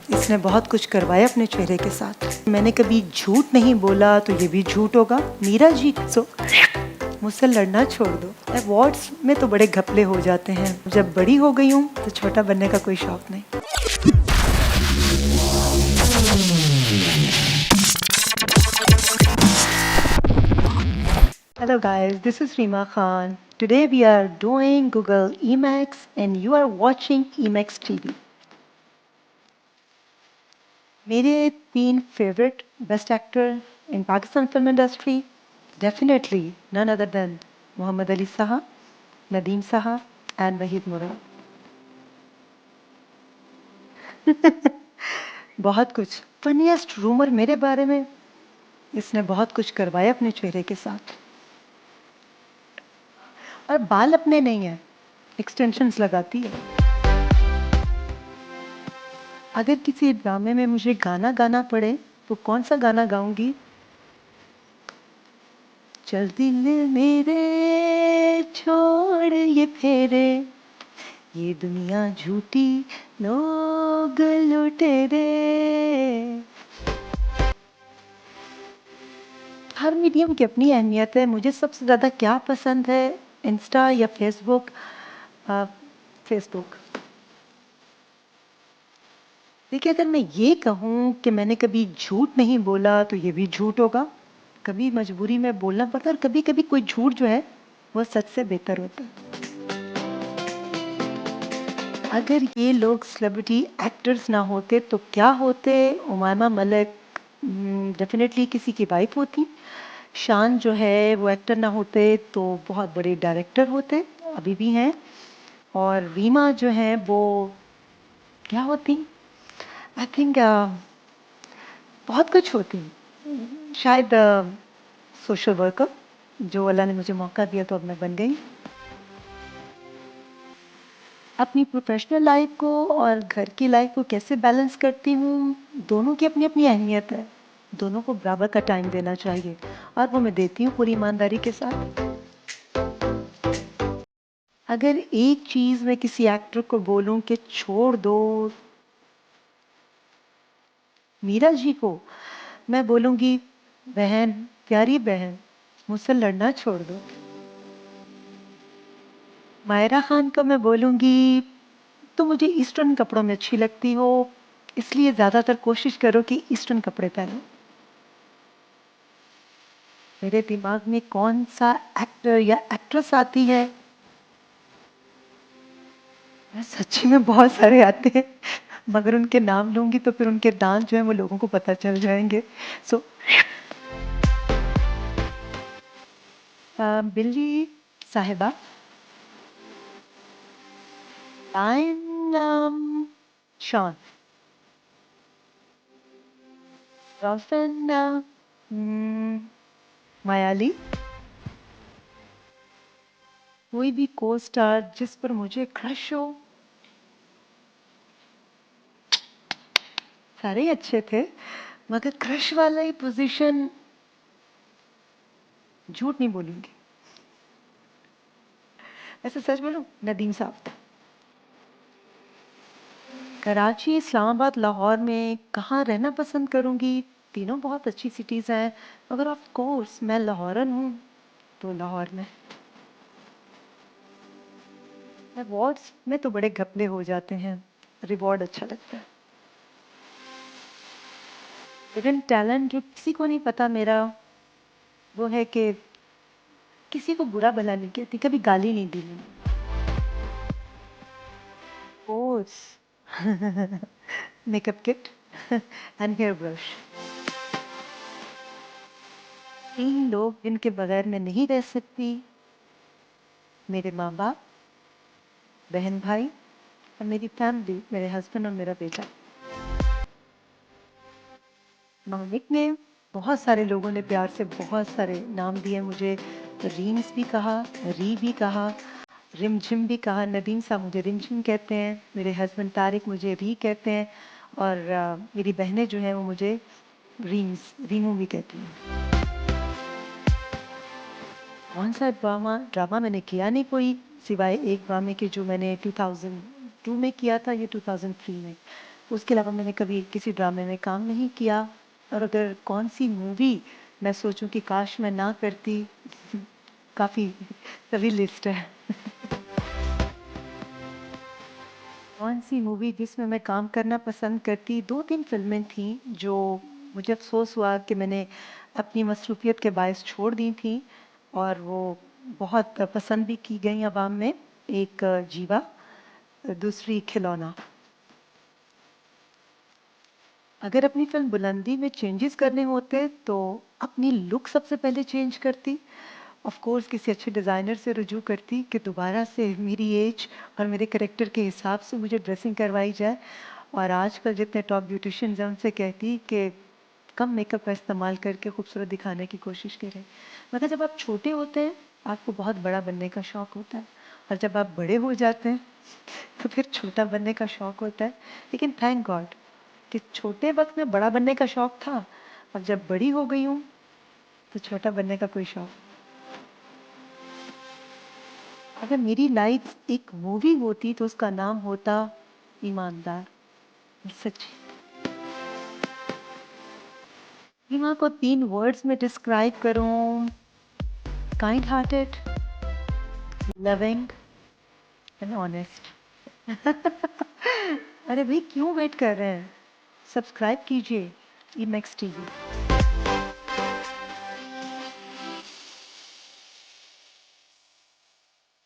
इसने बहुत कुछ करवाया अपने चेहरे के साथ। मैंने कभी झूठ नहीं बोला तो ये भी झूठ होगा। मीरा जी सो मुझसे लड़ना छोड़ दो। अवार्ड्स में तो बड़े घपले हो जाते हैं। जब बड़ी हो गई हूँ तो छोटा बनने का कोई शौक नहीं। Hello guys, this is Reema Khan. Today we are doing Google Emacs and you are watching Emacs TV. मेरे 3 favourite best actor in Pakistan film industry definitely none other than Mohammad Ali Sahab, Nadeem साहब एंड वहीद मुराद। बहुत कुछ फनीएस्ट रूमर मेरे बारे में, इसने बहुत कुछ करवाया अपने चेहरे के साथ। और बाल अपने नहीं है, एक्सटेंशंस लगाती है। अगर किसी ड्रामे में मुझे गाना गाना पड़े तो कौन सा गाना गाऊंगी? चल दिल मेरे छोड़ ये फेरे, ये दुनिया झूठी लोग लुटेरे। हर मीडियम की अपनी अहमियत है। मुझे सबसे ज़्यादा क्या पसंद है, इंस्टा या फेसबुक? फेसबुक। देखिए, अगर मैं ये कहूँ कि मैंने कभी झूठ नहीं बोला तो ये भी झूठ होगा। कभी मजबूरी में बोलना पड़ता है और कभी कभी कोई झूठ जो है वो सच से बेहतर होता है। अगर ये लोग सेलिब्रिटी एक्टर्स ना होते तो क्या होते? उमामा मलिक डेफिनेटली किसी की वाइफ होती। शान जो है वो एक्टर ना होते तो बहुत बड़े डायरेक्टर होते, अभी भी हैं। और रीमा जो है वो क्या होती? आई थिंक बहुत कुछ होती। शायद सोशल वर्कर, जो अल्लाह ने मुझे मौका दिया तो अब मैं बन गई। अपनी प्रोफेशनल लाइफ को और घर की लाइफ को कैसे बैलेंस करती हूँ? दोनों की अपनी अपनी अहमियत है। दोनों को बराबर का टाइम देना चाहिए और वो मैं देती हूँ पूरी ईमानदारी के साथ। अगर एक चीज़ मैं किसी एक्टर को बोलूँ कि छोड़ दो मीरा जी को, मैं बोलूँगी बहन, प्यारी बहन, मुझसे लड़ना छोड़ दो। मायरा खान को मैं बोलूँगी तो मुझे ईस्टर्न कपड़ों में अच्छी लगती हो, इसलिए ज़्यादातर कोशिश करो कि ईस्टर्न कपड़े पहनो। मेरे दिमाग में कौन सा एक्टर या एक्ट्रेस आती है? मैं सच्ची में बहुत सारे आते हैं, मगर उनके नाम लूंगी तो फिर उनके डांस जो है वो लोगों को पता चल जाएंगे। सो बिल्ली साहिबा, लाइन शॉन, रॉफन मायाली। कोई भी को स्टार जिस पर मुझे क्रश हो, सारे ही अच्छे थे, मगर क्रश वाला ही पोजीशन, झूठ नहीं बोलूंगी। ऐसे सच बोलूं, नदीम साहब। कराची, इस्लामाबाद, लाहौर में कहाँ रहना पसंद करूंगी? तीनों बहुत अच्छी सिटीज़ हैं, मगर ऑफ कोर्स मैं लाहौरन हूँ तो लाहौर में। अवार्ड्स में तो बड़े घपले हो जाते हैं, रिवॉर्ड अच्छा लगता है। हिडन टैलेंट जो किसी को नहीं पता मेरा, वो है कि किसी को बुरा भला नहीं कहती, कभी गाली नहीं दी मैंने। Course makeup kit and hair brush. 3 लोग जिनके बगैर मैं नहीं रह सकती, मेरे माँ बाप, बहन भाई और मेरी फैमिली, मेरे हस्बैंड और मेरा बेटा। निक नेम बहुत सारे लोगों ने प्यार से बहुत सारे नाम दिए मुझे। रीम्स भी कहा, री भी कहा, रिमझिम भी कहा। नदीम साहब मुझे रिमझिम कहते हैं, मेरे हस्बैंड तारिक मुझे री कहते हैं और मेरी बहनें जो हैं वो मुझे रीमू भी कहती हैं। कौन सा ड्रामा ड्रामा मैंने किया नहीं कोई, सिवाय एक ड्रामे के जो मैंने 2002 में किया था, ये 2003 में। उसके अलावा मैंने कभी किसी ड्रामे में काम नहीं किया। और अगर कौन-सी मूवी मैं सोचूँ कि काश मैं ना करती, काफ़ी तवी लिस्ट है। कौन-सी मूवी जिसमें मैं काम करना पसंद करती, 2-3 फ़िल्में थीं जो मुझे अफ़सोस हुआ कि मैंने अपनी मसरूफ़ियत के बायस छोड़ दी थीं और वो बहुत पसंद भी की गईं अवाम में। एक जीवा, दूसरी खिलौना। अगर अपनी फ़िल्म बुलंदी में चेंजेस करने होते तो अपनी लुक सबसे पहले चेंज करती। ऑफ़ कोर्स किसी अच्छे डिज़ाइनर से रुजू करती कि दोबारा से मेरी एज और मेरे कैरेक्टर के हिसाब से मुझे ड्रेसिंग करवाई जाए। और आजकल जितने टॉप ब्यूटिशियंस हैं उनसे कहती कि कम मेकअप का इस्तेमाल करके खूबसूरत दिखाने की कोशिश करें। मगर जब आप छोटे होते हैं आपको बहुत बड़ा बनने का शौक़ होता है और जब आप बड़े हो जाते हैं तो फिर छोटा बनने का शौक़ होता है। लेकिन थैंक गॉड कि छोटे वक़्त में बड़ा बनने का शौक़ था और जब बड़ी हो गई हूँ तो छोटा बनने का कोई शौक़। अगर मेरी लाइफ़ एक मूवी होती तो उसका नाम होता ईमानदार। सच्ची। रीमा को 3 वर्ड्स में डिस्क्राइब करूँ, kind hearted, loving and honest. अरे भाई क्यों वेट कर रहे हैं? सब्सक्राइब कीजिए ईमेक्स टीवी।